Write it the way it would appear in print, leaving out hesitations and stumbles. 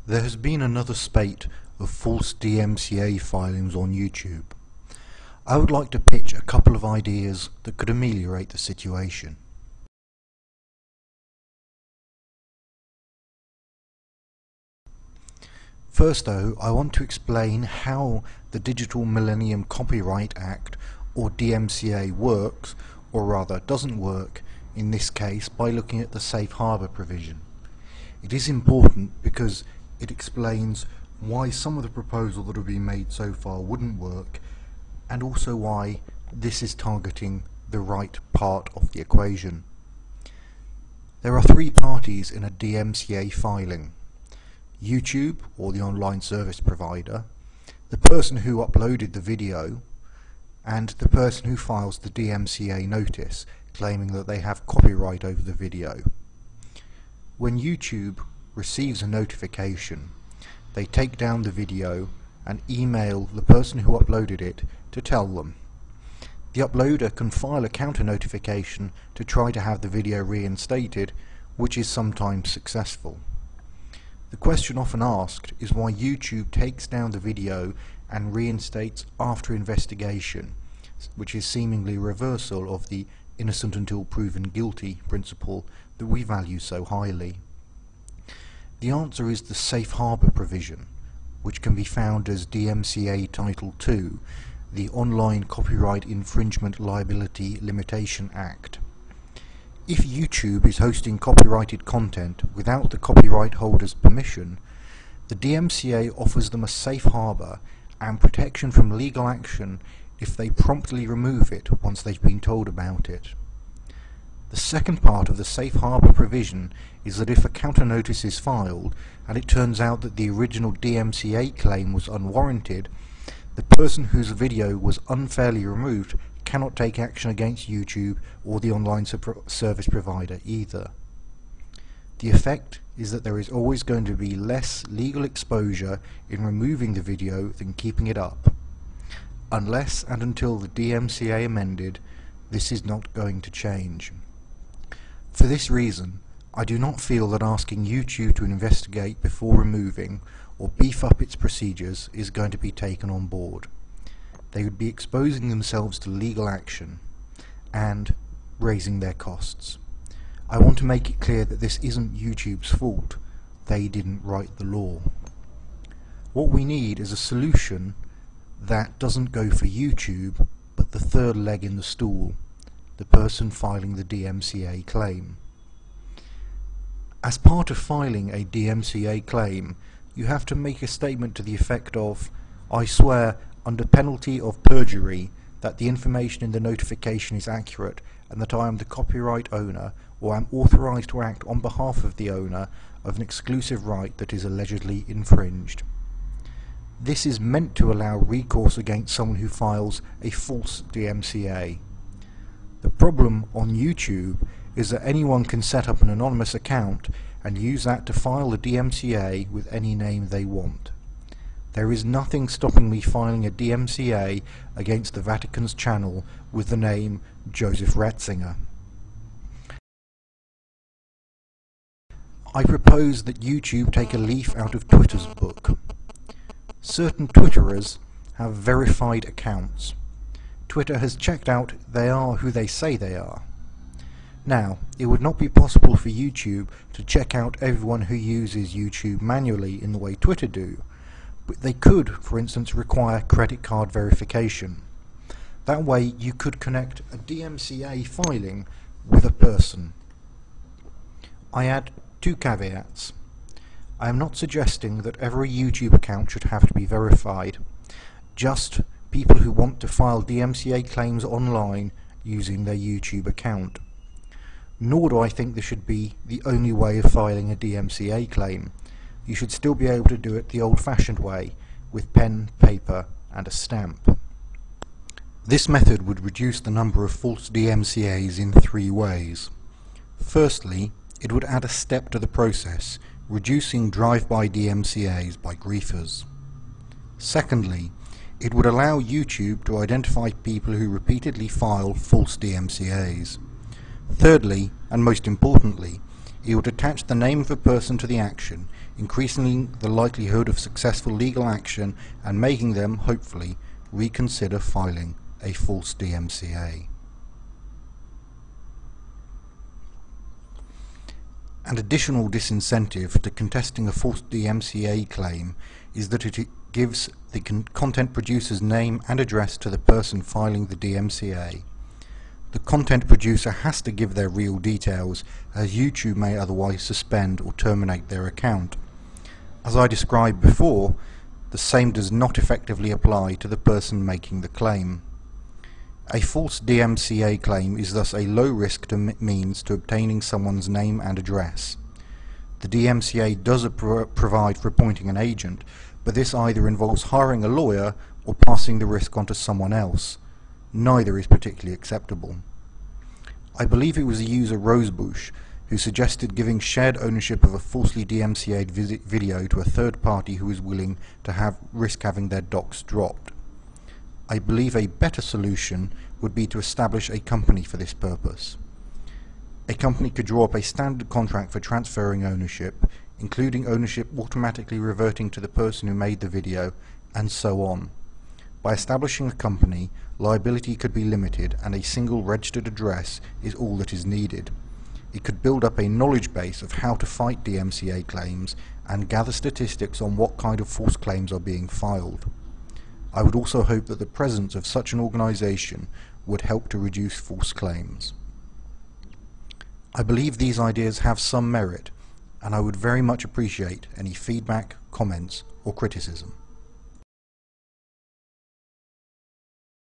There has been another spate of false DMCA filings on YouTube. I would like to pitch a couple of ideas that could ameliorate the situation. First though, I want to explain how the Digital Millennium Copyright Act, or DMCA, works, or rather doesn't work, in this case by looking at the safe harbour provision. It is important because it explains why some of the proposals that have been made so far wouldn't work, and also why this is targeting the right part of the equation. There are three parties in a DMCA filing: YouTube, or the online service provider, the person who uploaded the video, and the person who files the DMCA notice claiming that they have copyright over the video. When YouTube receives a notification, they take down the video and email the person who uploaded it to tell them. The uploader can file a counter notification to try to have the video reinstated, which is sometimes successful. The question often asked is why YouTube takes down the video and reinstates after investigation, which is seemingly a reversal of the innocent until proven guilty principle that we value so highly. The answer is the safe harbour provision, which can be found as DMCA Title II, the Online Copyright Infringement Liability Limitation Act. If YouTube is hosting copyrighted content without the copyright holder's permission, the DMCA offers them a safe harbour and protection from legal action if they promptly remove it once they've been told about it. The second part of the safe harbour provision is that if a counter notice is filed and it turns out that the original DMCA claim was unwarranted, the person whose video was unfairly removed cannot take action against YouTube or the online service provider either. The effect is that there is always going to be less legal exposure in removing the video than keeping it up. Unless and until the DMCA amended, this is not going to change. For this reason, I do not feel that asking YouTube to investigate before removing or beef up its procedures is going to be taken on board. They would be exposing themselves to legal action and raising their costs. I want to make it clear that this isn't YouTube's fault. They didn't write the law. What we need is a solution that doesn't go for YouTube, but the third leg in the stool, the person filing the DMCA claim. As part of filing a DMCA claim, you have to make a statement to the effect of, "I swear under penalty of perjury that the information in the notification is accurate and that I am the copyright owner or am authorized to act on behalf of the owner of an exclusive right that is allegedly infringed." This is meant to allow recourse against someone who files a false DMCA. The problem on YouTube is that anyone can set up an anonymous account and use that to file a DMCA with any name they want. There is nothing stopping me filing a DMCA against the Vatican's channel with the name Joseph Ratzinger. I propose that YouTube take a leaf out of Twitter's book. Certain Twitterers have verified accounts. Twitter has checked out they are who they say they are. Now, it would not be possible for YouTube to check out everyone who uses YouTube manually in the way Twitter do, but they could, for instance, require credit card verification. That way you could connect a DMCA filing with a person. I add two caveats. I am not suggesting that every YouTube account should have to be verified, just people who want to file DMCA claims online using their YouTube account. Nor do I think this should be the only way of filing a DMCA claim. You should still be able to do it the old-fashioned way, with pen, paper and a stamp. This method would reduce the number of false DMCAs in three ways. Firstly, it would add a step to the process, reducing drive-by DMCAs by griefers. Secondly, it would allow YouTube to identify people who repeatedly file false DMCAs. Thirdly, and most importantly, It would attach the name of a person to the action, increasing the likelihood of successful legal action and making them, hopefully, reconsider filing a false DMCA. An additional disincentive to contesting a false DMCA claim is that it gives the content producer's name and address to the person filing the DMCA. The content producer has to give their real details, as YouTube may otherwise suspend or terminate their account. As I described before, the same does not effectively apply to the person making the claim. A false DMCA claim is thus a low-risk means to obtaining someone's name and address. The DMCA does provide for appointing an agent, but this either involves hiring a lawyer or passing the risk on to someone else. Neither is particularly acceptable. I believe it was the user Rosebush who suggested giving shared ownership of a falsely DMCA'd video to a third party who is willing to risk having their docs dropped. I believe a better solution would be to establish a company for this purpose. A company could draw up a standard contract for transferring ownership, including ownership automatically reverting to the person who made the video, and so on. By establishing a company, liability could be limited and a single registered address is all that is needed. It could build up a knowledge base of how to fight DMCA claims and gather statistics on what kind of false claims are being filed. I would also hope that the presence of such an organisation would help to reduce false claims. I believe these ideas have some merit, and I would very much appreciate any feedback, comments, or criticism.